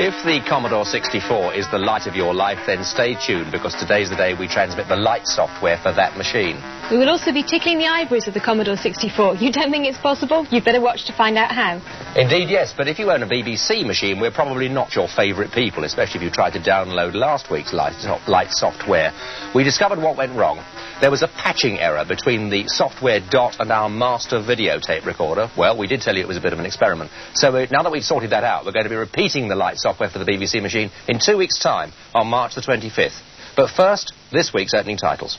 If the Commodore 64 is the light of your life, then stay tuned, because today's the day we transmit the light software for that machine. We will also be tickling the eyebrows of the Commodore 64. You don't think it's possible? You'd better watch to find out how. Indeed, yes, but if you own a BBC machine, we're probably not your favourite people, especially if you tried to download last week's light software. We discovered what went wrong. There was a patching error between the software DOT and our master videotape recorder. Well, we did tell you it was a bit of an experiment. So now that we've sorted that out, we're going to be repeating the light software for the BBC machine in 2 weeks' time, on March the 25th. But first, this week's opening titles.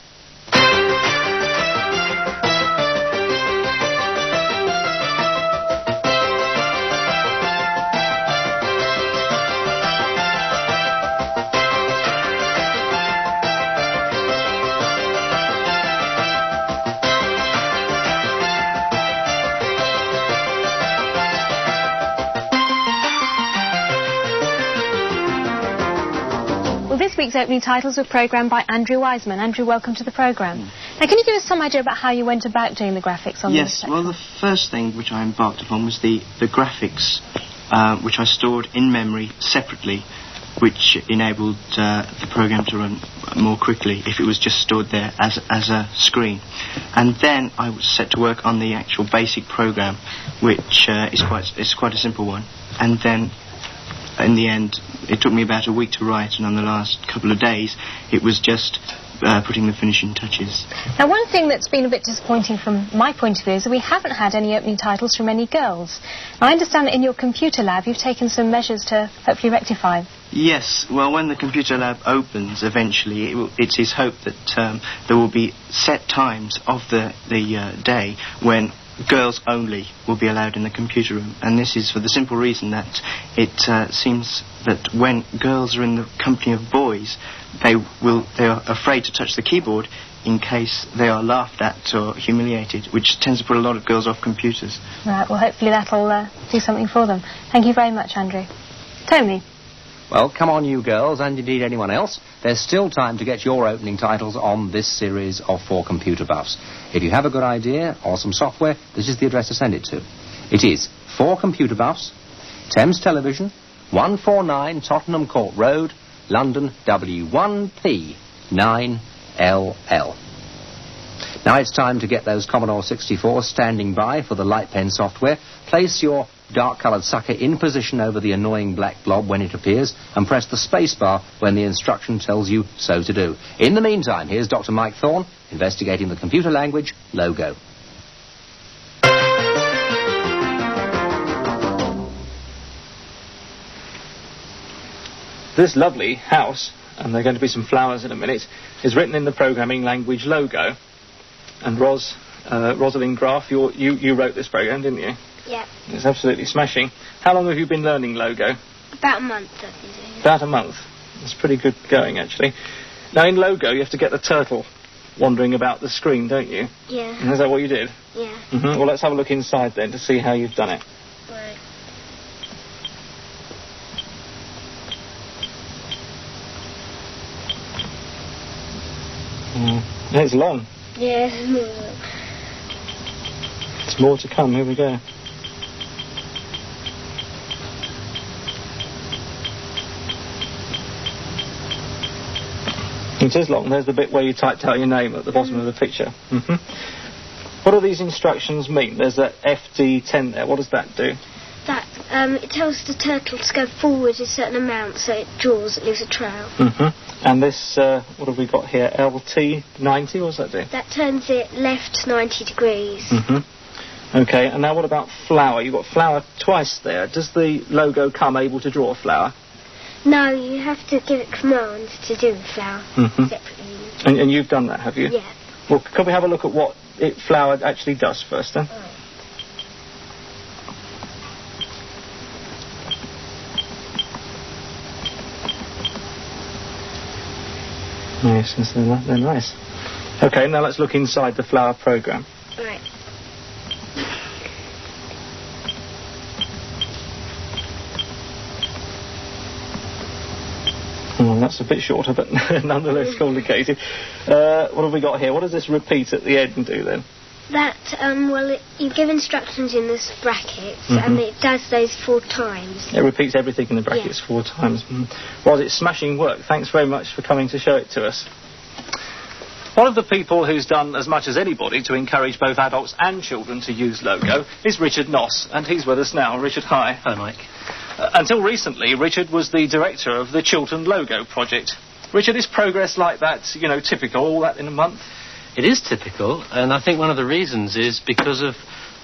This week's opening titles were programmed by Andrew Wiseman. Andrew, welcome to the programme. Now, can you give us some idea about how you went about doing the graphics on this? Yes, well, the first thing which I embarked upon was the graphics, which I stored in memory separately, which enabled the programme to run more quickly if it was just stored there as a screen. And then I was set to work on the actual basic programme, which is quite a simple one. And then, in the end, it took me about a week to write, and on the last couple of days, it was just putting the finishing touches. Now, one thing that's been a bit disappointing from my point of view is that we haven't had any opening titles from any girls. Now, I understand that in your computer lab you've taken some measures to hopefully rectify. Yes, well, when the computer lab opens eventually, it's his hope that there will be set times of the day when girls only will be allowed in the computer room, and this is for the simple reason that it seems that when girls are in the company of boys, they are afraid to touch the keyboard in case they are laughed at or humiliated, which tends to put a lot of girls off computers. Right, well, hopefully that'll do something for them. Thank you very much, Andrew. Tony. Well, come on, you girls, and indeed anyone else. There's still time to get your opening titles on this series of 4 Computer Buffs. If you have a good idea or some software, this is the address to send it to. It is 4 Computer Buffs, Thames Television, 149 Tottenham Court Road, London, W1P 9LL. Now it's time to get those Commodore 64s standing by for the light pen software. Place your dark-coloured sucker in position over the annoying black blob when it appears, and press the space bar when the instruction tells you so to do. In the meantime, here's Dr. Mike Thorne investigating the computer language logo. This lovely house, and there are going to be some flowers in a minute, is written in the programming language logo. And Rosalind Graff, you wrote this program, didn't you? Yeah. It's absolutely smashing. How long have you been learning logo? About a month, I've been doing it. About a month. It's pretty good going, actually. Now, in logo, you have to get the turtle wandering about the screen, don't you? Yeah. And is that what you did? Yeah. Well, let's have a look inside then to see how you've done it. Right. It's long. Yeah. There's more to come. Here we go. It is long. There's the bit where you typed out your name at the bottom of the picture. What do these instructions mean? There's that FD10 there. What does that do? That, it tells the turtle to go forward a certain amount, so it leaves a trail. And this, what have we got here? LT90, what does that do? That turns it left 90 degrees. Okay, and now what about flower? You've got flower twice there. Does the logo come able to draw a flower? No, you have to give it commands to do the flower separately. And you've done that, have you? Yeah. Well, can we have a look at what flower actually does first, then? Right. Yes, they're nice. Okay, now let's look inside the flower program. Right. That's a bit shorter, but nonetheless complicated. What have we got here? What does this repeat at the end do, then? That, you give instructions in this brackets, and it does those 4 times. It repeats everything in the brackets 4 times. Well, it's smashing work. Thanks very much for coming to show it to us. One of the people who's done as much as anybody to encourage both adults and children to use Logo is Richard Noss, and he's with us now. Richard, hi. Hello, Mike. Until recently, Richard was the director of the Chiltern Logo project. Richard, is progress like that, typical, all that in a month? It is typical, and I think one of the reasons is because of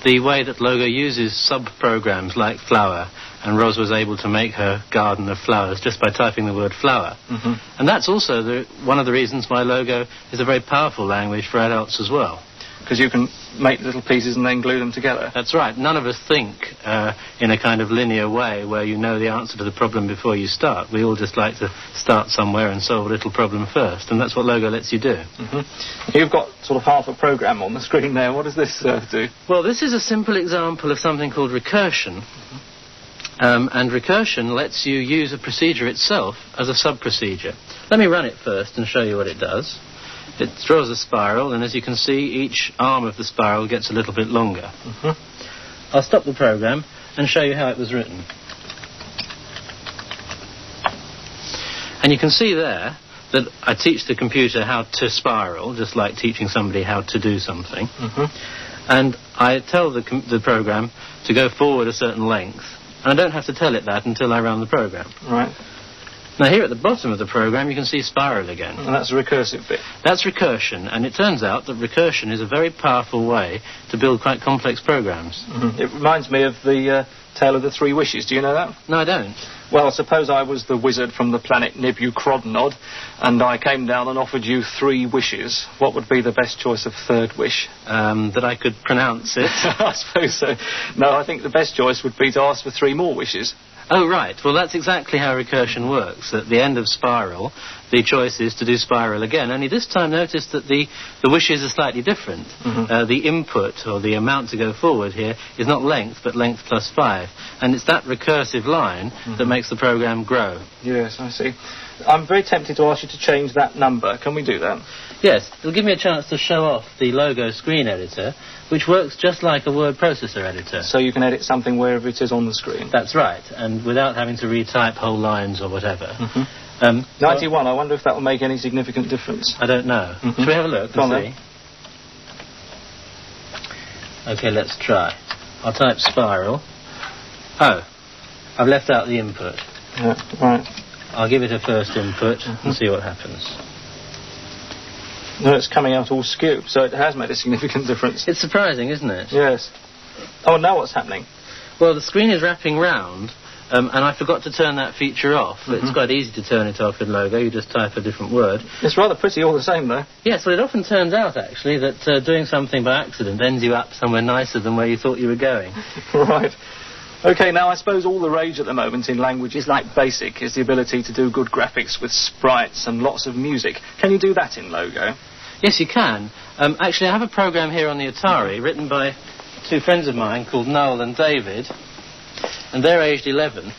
the way that Logo uses sub-programs like flower, and Ros was able to make her garden of flowers just by typing the word flower. And that's also one of the reasons why Logo is a very powerful language for adults as well. Because you can make little pieces and then glue them together. That's right. None of us think in a kind of linear way where you know the answer to the problem before you start. We all just like to start somewhere and solve a little problem first, and that's what Logo lets you do. You've got sort of half a program on the screen there. What does this do? Well, this is a simple example of something called recursion. And recursion lets you use a procedure itself as a sub-procedure. Let me run it first and show you what it does. It draws a spiral, and as you can see, each arm of the spiral gets a little bit longer. I'll stop the program and show you how it was written. And you can see there that I teach the computer how to spiral, just like teaching somebody how to do something. And I tell the program to go forward a certain length. And I don't have to tell it that until I run the program. Right. Now, here at the bottom of the program, you can see spiral again. And that's a recursive bit. That's recursion, and it turns out that recursion is a very powerful way to build quite complex programs. It reminds me of the Tale of the Three Wishes. Do you know that? No, I don't. Well, suppose I was the wizard from the planet Nibu-Crodnod, and I came down and offered you 3 wishes. What would be the best choice of third wish? That I could pronounce it. I suppose so. No, I think the best choice would be to ask for 3 more wishes. Oh, right. Well, that's exactly how recursion works. At the end of spiral, the choice is to do spiral again. Only this time, notice that the wishes are slightly different. The input, or the amount to go forward here, is not length, but length plus 5. And it's that recursive line that makes the program grow. Yes, I see. I'm very tempted to ask you to change that number. Can we do that? Yes, it'll give me a chance to show off the Logo screen editor, which works just like a word processor editor. So you can edit something wherever it is on the screen? That's right, and without having to retype whole lines or whatever. 91, I wonder if that will make any significant difference. I don't know. Shall we have a look and see? OK, let's try. I'll type spiral. Oh, I've left out the input. Yeah, right. I'll give it a first input and see what happens. No, it's coming out all skewed, so it has made a significant difference. It's surprising, isn't it? Yes. Oh, now what's happening? Well, the screen is wrapping round, and I forgot to turn that feature off. It's quite easy to turn it off in Logo. You just type a different word. It's rather pretty all the same, though. Yes, well, it often turns out, actually, that doing something by accident ends you up somewhere nicer than where you thought you were going. Right. OK, now I suppose all the rage at the moment in languages like BASIC is the ability to do good graphics with sprites and lots of music. Can you do that in Logo? Yes, you can. Actually, I have a program here on the Atari written by 2 friends of mine called Noel and David, and they're aged 11.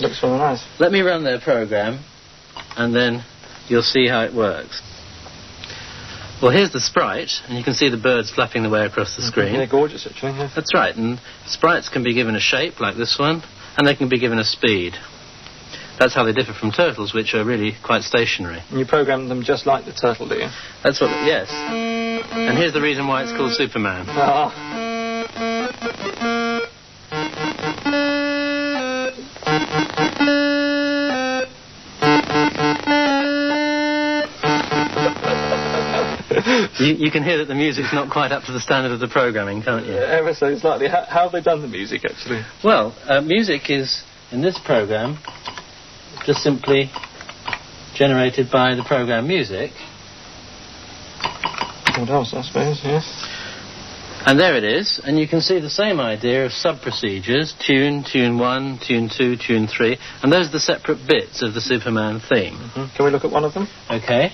Looks very nice. Let me run their program, and then you'll see how it works. Well, here's the sprite, and you can see the birds flapping their way across the screen. They're gorgeous, actually. Yeah. That's right, and sprites can be given a shape, like this one, and they can be given a speed. That's how they differ from turtles, which are really quite stationary. And you program them just like the turtle, do you? That's what, yes. And here's the reason why it's called Superman. You can hear that the music's not quite up to the standard of the programming, can't you? Ever so slightly. How have they done the music, actually? Well, music is, in this program, just simply generated by the program music. What else, I suppose, yes. And there it is, and you can see the same idea of sub-procedures, tune 1, tune 2, tune 3, and those are the separate bits of the Superman theme. Can we look at one of them? OK.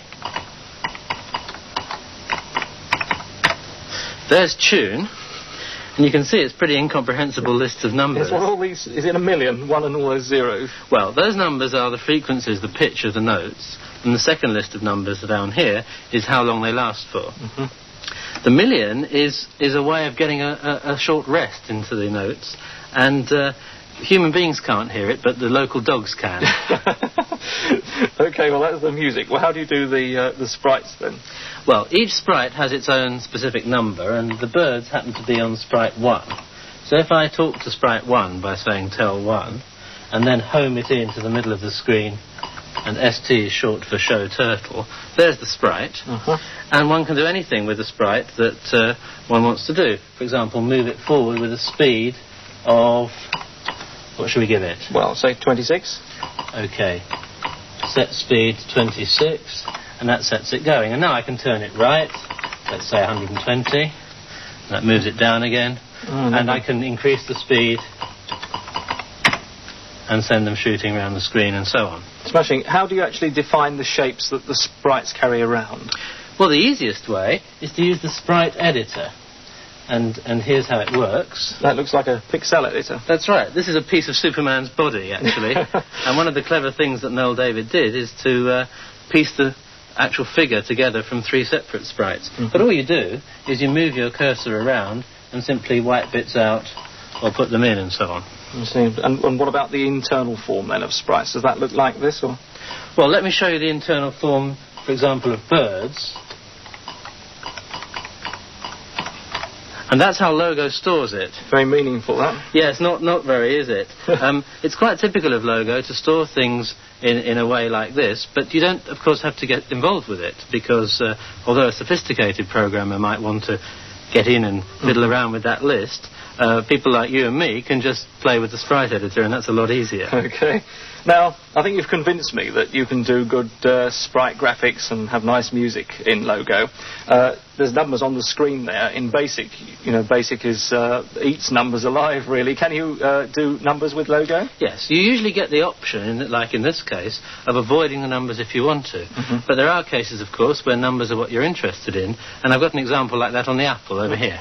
There's tune, and you can see it's pretty incomprehensible list of numbers. Yes, all these, is it a million, 1 and all those zeros? Well, those numbers are the frequencies, the pitch of the notes, and the second list of numbers down here is how long they last for. The million is a way of getting a short rest into the notes, and human beings can't hear it, but the local dogs can. OK, well, that's the music. Well, how do you do the sprites, then? Well, each sprite has its own specific number, and the birds happen to be on sprite 1. So if I talk to sprite 1 by saying tell 1, and then home it into the middle of the screen, and ST is short for show turtle, there's the sprite. And one can do anything with the sprite that one wants to do. For example, move it forward with a speed of... what should we give it? Well, say 26. OK. Set speed 26, and that sets it going. And now I can turn it right, let's say 120. That moves it down again. And I can increase the speed and send them shooting around the screen and so on. Smashing. How do you actually define the shapes that the sprites carry around? Well, the easiest way is to use the Sprite Editor. And here's how it works. That looks like a pixel editor. That's right. This is a piece of Superman's body, actually. And one of the clever things that Noel David did is to piece the actual figure together from 3 separate sprites. But all you do is you move your cursor around and simply wipe bits out or put them in and so on. I see. And what about the internal form, then, of sprites? Does that look like this, or...? Well, let me show you the internal form, for example, of birds. And that's how Logo stores it. Very meaningful, that. Yes, not very, is it? It's quite typical of Logo to store things in a way like this, but you don't, of course, have to get involved with it, because although a sophisticated programmer might want to get in and fiddle around with that list, people like you and me can just play with the Sprite Editor, and that's a lot easier. OK. Now, I think you've convinced me that you can do good sprite graphics and have nice music in Logo. There's numbers on the screen there. In BASIC, you know, BASIC is eats numbers alive, really. Can you do numbers with Logo? Yes, you usually get the option, like in this case, of avoiding the numbers if you want to. But there are cases, of course, where numbers are what you're interested in, and I've got an example like that on the Apple over here.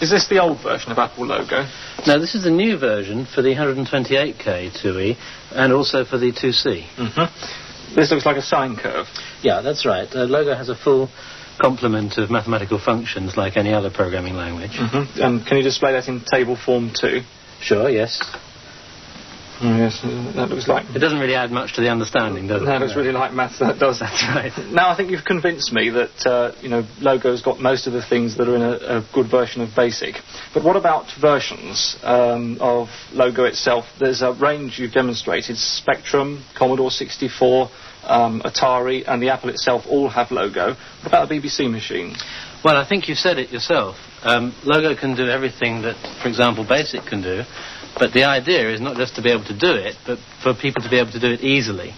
Is this the old version of Apple Logo? No, this is the new version for the 128K 2E and also for the 2C. This looks like a sine curve. Yeah, that's right. Logo has a full complement of mathematical functions like any other programming language. And can you display that in table form too? Sure, yes. Oh, yes, that looks like... It doesn't really add much to the understanding, does it? That looks really like maths, that does. That's right. Now, I think you've convinced me that, you know, Logo's got most of the things that are in a good version of BASIC. But what about versions of Logo itself? There's a range you've demonstrated. Spectrum, Commodore 64, Atari, and the Apple itself all have Logo. What about the BBC machine? Well, I think you've said it yourself. Logo can do everything that, for example, BASIC can do. But the idea is not just to be able to do it, but for people to be able to do it easily.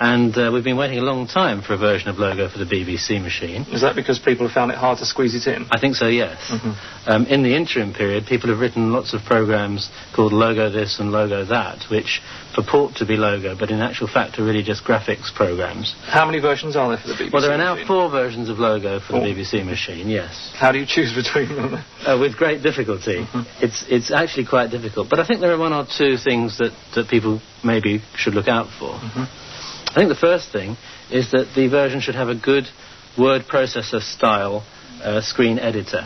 And we've been waiting a long time for a version of Logo for the BBC machine. Is that because people have found it hard to squeeze it in? I think so, yes. In the interim period, people have written lots of programs called Logo this and Logo that, which purport to be Logo, but in actual fact are really just graphics programs. How many versions are there for the BBC Well, there are machine? now 4 versions of Logo for the BBC machine, yes. How do you choose between them? With great difficulty. It's actually quite difficult. But I think there are 1 or 2 things that people maybe should look out for. I think the first thing is that the version should have a good word processor style screen editor.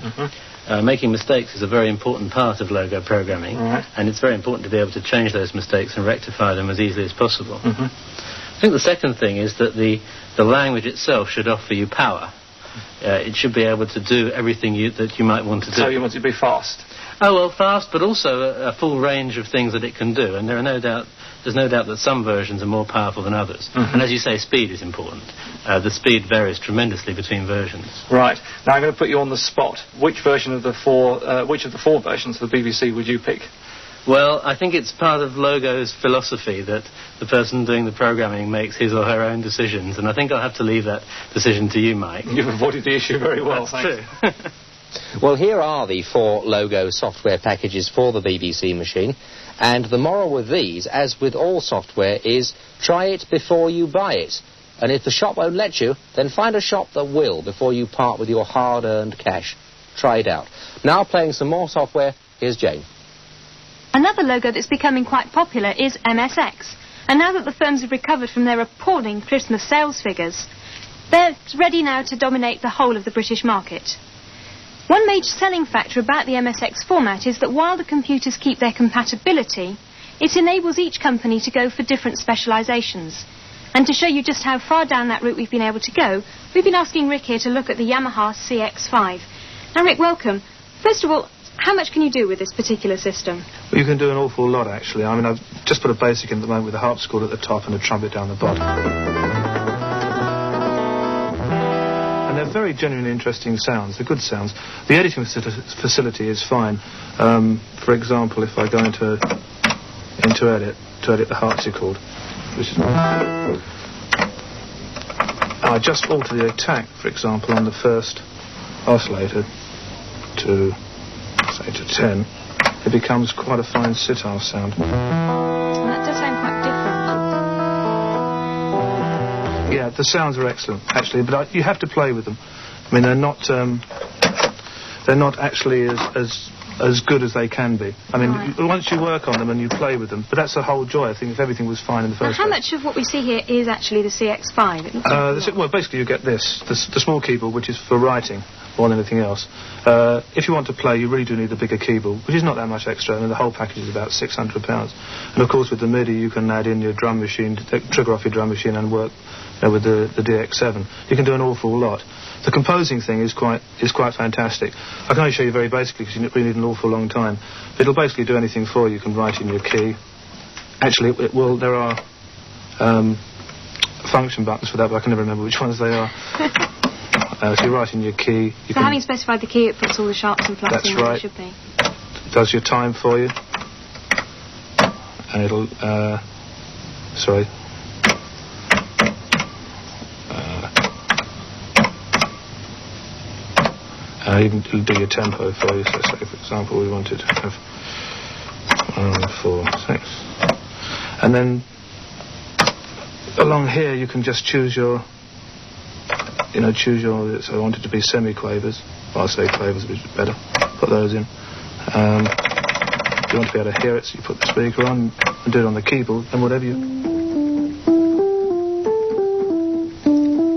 Making mistakes is a very important part of Logo programming, and it's very important to be able to change those mistakes and rectify them as easily as possible. I think the second thing is that the language itself should offer you power. It should be able to do everything that you might want to do. So you want it to be fast? Oh, well, fast, but also a full range of things that it can do, and there's no doubt that some versions are more powerful than others. And as you say, speed is important. The speed varies tremendously between versions. Right. Now I'm going to put you on the spot. Which of the 4 versions of the BBC would you pick? Well, I think it's part of Logo's philosophy that the person doing the programming makes his or her own decisions, and I think I'll have to leave that decision to you, Mike. You've avoided the issue very well, That's thanks. True. Well, here are the 4 Logo software packages for the BBC machine. And the moral with these, as with all software, is try it before you buy it. And if the shop won't let you, then find a shop that will before you part with your hard-earned cash. Try it out. Now playing some more software, here's Jane. Another logo that's becoming quite popular is MSX. And now that the firms have recovered from their appalling Christmas sales figures, They're ready now to dominate the whole of the British market. One major selling factor about the MSX format is that while the computers keep their compatibility, it enables each company to go for different specialisations. And to show you just how far down that route we've been able to go, we've been asking Rick here to look at the Yamaha CX-5. Now, Rick, welcome. First of all, how much can you do with this particular system? Well, you can do an awful lot, actually. I mean, I've just put a basic in at the moment with a harpsichord at the top and a trumpet down the bottom. And they're very genuinely interesting sounds. They're good sounds. The editing facility is fine. For example, if I go into edit, to edit the harpsichord, which is... I just alter the attack, for example, on the first oscillator to, say, to 10. It becomes quite a fine sitar sound. That does sound quite different. Yeah, the sounds are excellent, actually, but you have to play with them. I mean, they're not actually as good as they can be. I mean, once you work on them and you play with them, but that's the whole joy, I think, if everything was fine in the first Now, how place. much of what we see here is actually the CX-5? It looks Well, basically you get this, the small keyboard, which is for writing more than anything else. If you want to play, you really do need the bigger keyboard, which is not that much extra. I mean, the whole package is about £600. And of course, with the MIDI, you can add in your drum machine, trigger off your drum machine and work with the DX7. You can do an awful lot. The composing thing is quite fantastic. I can only show you very basically because you really need an awful long time. But it'll basically do anything for you. You can write in your key. Actually, there are function buttons for that, but I can never remember which ones they are. So you write in your key. So having specified the key, it puts all the sharps and flats in where it should be. It does your time for you. And it'll... sorry. Even it'll do your tempo for you. So say, for example, we wanted to have 4, 6. And then along here you can just choose your... so I want it to be semi-quavers. Well, I say quavers, which is better. Put those in. If you want to be able to hear it, so you put the speaker on and do it on the keyboard, and whatever you...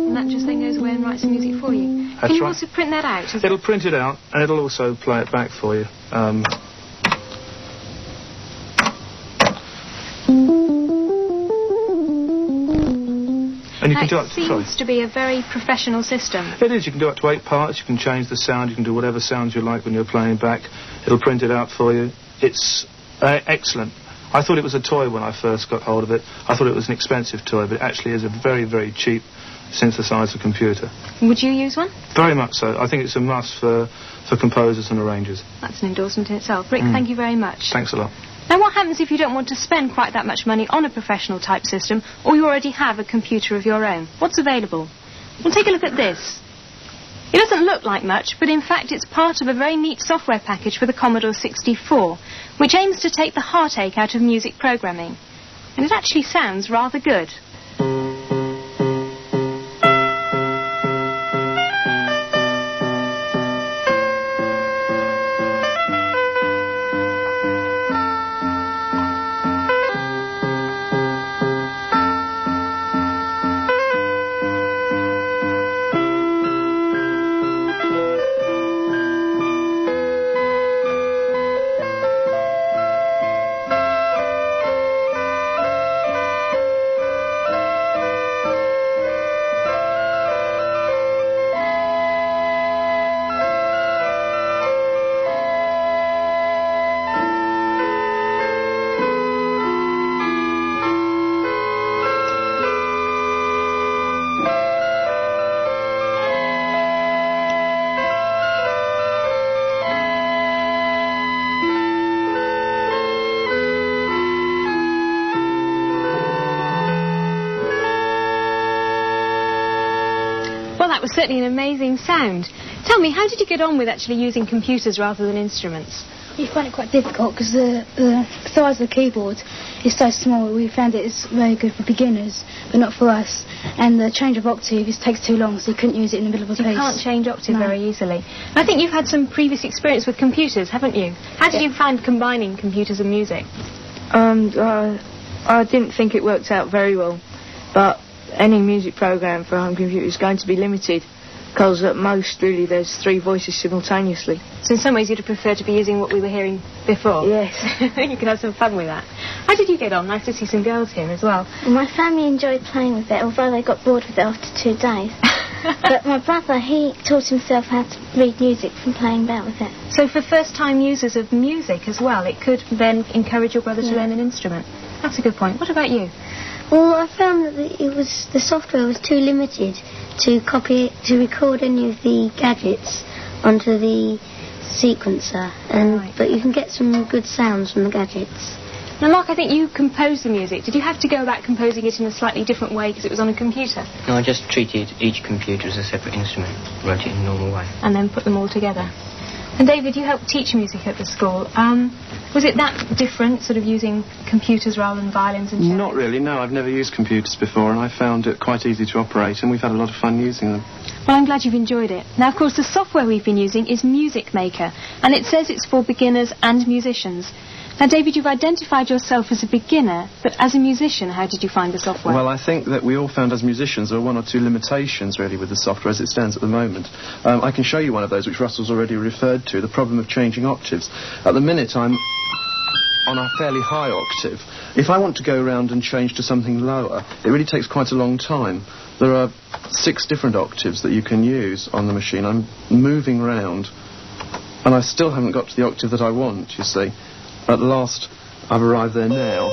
And that just then goes away and writes the music for you. That's Can you right. also print that out? It'll print it out, and it'll also play it back for you. And you can do it seems to be a very professional system. It is. You can do up to 8 parts. You can change the sound. You can do whatever sounds you like when you're playing back. It'll print it out for you. It's excellent. I thought it was a toy when I first got hold of it. I thought it was an expensive toy, but it actually is a very, very cheap synthesizer computer. Would you use one? Very much so. I think it's a must for composers and arrangers. That's an endorsement in itself. Rick, thank you very much. Thanks a lot. Now, what happens if you don't want to spend quite that much money on a professional type system, or you already have a computer of your own? What's available? Well, take a look at this. It doesn't look like much, but in fact it's part of a very neat software package for the Commodore 64, which aims to take the heartache out of music programming. And it actually sounds rather good. Well, that was certainly an amazing sound. Tell me, how did you get on with actually using computers rather than instruments? We find it quite difficult because the size of the keyboard is so small. We found it's very good for beginners, but not for us. And the change of octave takes too long, so you couldn't use it in the middle of a piece. You can't change octave very easily. I think you've had some previous experience with computers, haven't you? How did you find combining computers and music? I didn't think it worked out very well, but any music program for a home computer is going to be limited, because at most, really, there's 3 voices simultaneously. So in some ways you'd prefer to be using what we were hearing before? Yes. You can have some fun with that. How did you get on? Nice to see some girls here as well. My family enjoyed playing with it, although they got bored with it after 2 days. But my brother, he taught himself how to read music from playing about with it. So for first-time users of music as well, it could then encourage your brother to learn an instrument. That's a good point. What about you? Well, I found that the software was too limited to record any of the gadgets onto the sequencer, but you can get some good sounds from the gadgets. Now, Mark, I think you composed the music. Did you have to go about composing it in a slightly different way because it was on a computer? No, I just treated each computer as a separate instrument, wrote it in a normal way. And then put them all together. And David, you helped teach music at the school. Was it that different, sort of using computers rather than violins and cellos? Not really, no. I've never used computers before, and I found it quite easy to operate, and we've had a lot of fun using them. Well, I'm glad you've enjoyed it. Now, of course, the software we've been using is Music Maker, and it says it's for beginners and musicians. Now, David, you've identified yourself as a beginner, but as a musician, how did you find the software? Well, I think that we all found as musicians there are 1 or 2 limitations, really, with the software as it stands at the moment. I can show you one of those, which Russell's already referred to, the problem of changing octaves. At the minute, I'm on a fairly high octave. If I want to go around and change to something lower, it really takes quite a long time. There are 6 different octaves that you can use on the machine. I'm moving round, and I still haven't got to the octave that I want, you see. At last, I've arrived there now.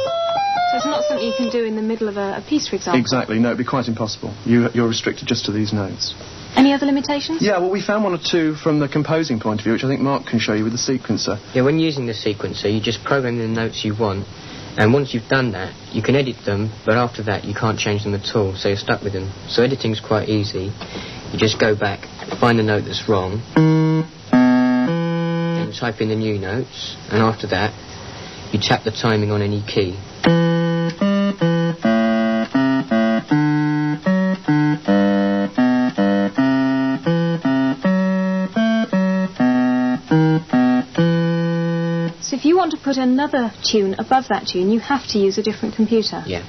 So it's not something you can do in the middle of a piece, for example? Exactly, no, it'd be quite impossible. You're restricted just to these notes. Any other limitations? Yeah, well, we found 1 or 2 from the composing point of view, which I think Mark can show you with the sequencer. Yeah, when using the sequencer, you just program the notes you want, and once you've done that, you can edit them, but after that, you can't change them at all, so you're stuck with them. So editing's quite easy. You just go back, find the note that's wrong, then type in the new notes, and after that, you tap the timing on any key. So if you want to put another tune above that tune, you have to use a different computer? Yeah.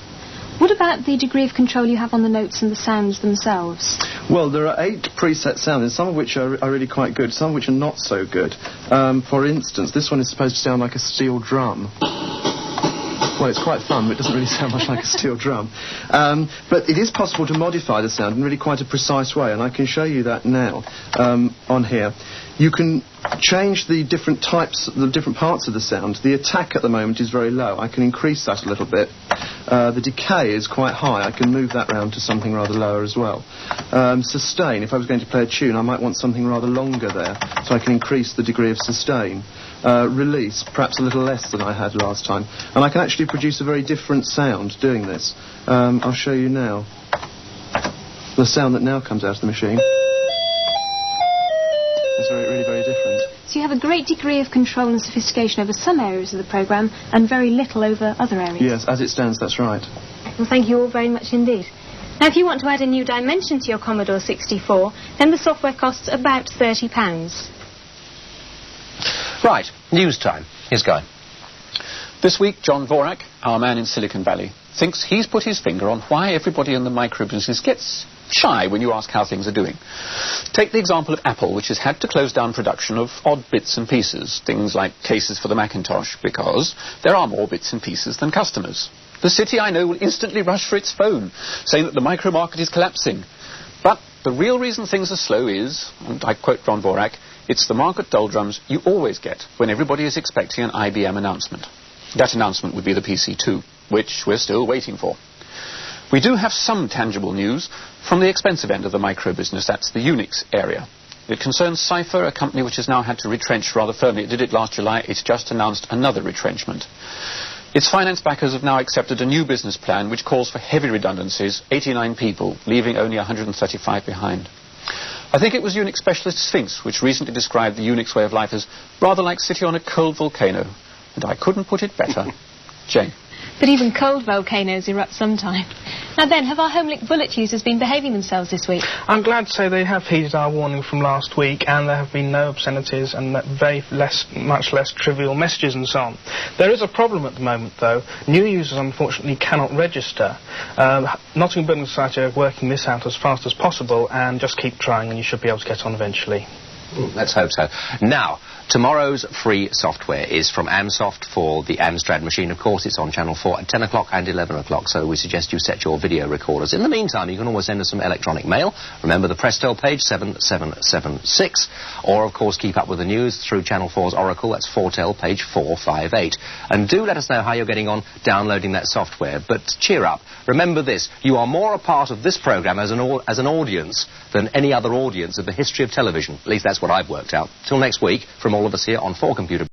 What about the degree of control you have on the notes and the sounds themselves? Well, there are 8 preset sounds, some of which are really quite good, some of which are not so good. For instance, this one is supposed to sound like a steel drum. Well, it's quite fun, but it doesn't really sound much like a steel drum. But it is possible to modify the sound in really quite a precise way, and I can show you that now on here. You can change the different types, the different parts of the sound. The attack at the moment is very low. I can increase that a little bit. The decay is quite high. I can move that round to something rather lower as well. Sustain, if I was going to play a tune, I might want something rather longer there, so I can increase the degree of sustain. Release, perhaps a little less than I had last time. And I can actually produce a very different sound doing this. I'll show you now. The sound that now comes out of the machine is really very different. So you have a great degree of control and sophistication over some areas of the programme and very little over other areas. Yes, as it stands, that's right. Well, thank you all very much indeed. Now, if you want to add a new dimension to your Commodore 64, then the software costs about £30. Right, news time. Here's Guy. This week, John Dvorak, our man in Silicon Valley, thinks he's put his finger on why everybody in the micro-business gets shy when you ask how things are doing. Take the example of Apple, which has had to close down production of odd bits and pieces, things like cases for the Macintosh, because there are more bits and pieces than customers. The city, I know, will instantly rush for its phone, saying that the micro-market is collapsing. But the real reason things are slow is, and I quote John Dvorak, it's the market doldrums you always get when everybody is expecting an IBM announcement. That announcement would be the PC2, which we're still waiting for. We do have some tangible news from the expensive end of the micro-business, that's the Unix area. It concerns Cypher, a company which has now had to retrench rather firmly. It did it last July. It's just announced another retrenchment. Its finance backers have now accepted a new business plan which calls for heavy redundancies, 89 people, leaving only 135 behind. I think it was Unix specialist Sphinx which recently described the Unix way of life as rather like sitting on a cold volcano. And I couldn't put it better. Jane. But even cold volcanoes erupt sometime. Now then, have our Homelink Bullet users been behaving themselves this week? I'm glad to say they have heeded our warning from last week, and there have been no obscenities and much less trivial messages and so on. There is a problem at the moment, though. New users, unfortunately, cannot register. Nottingham Building Society are working this out as fast as possible, and just keep trying and you should be able to get on eventually. Let's hope so. Now, tomorrow's free software is from Amsoft for the Amstrad machine. Of course, it's on Channel 4 at 10 o'clock and 11 o'clock, so we suggest you set your video recorders. In the meantime, you can always send us some electronic mail. Remember the Presto page, 7776. Or, of course, keep up with the news through Channel 4's Oracle. That's Fortel, page 458. And do let us know how you're getting on downloading that software. But cheer up. Remember this, you are more a part of this programme as an audience than any other audience of the history of television. At least that's what I've worked out. Till next week, from all of us here on 4 Computer.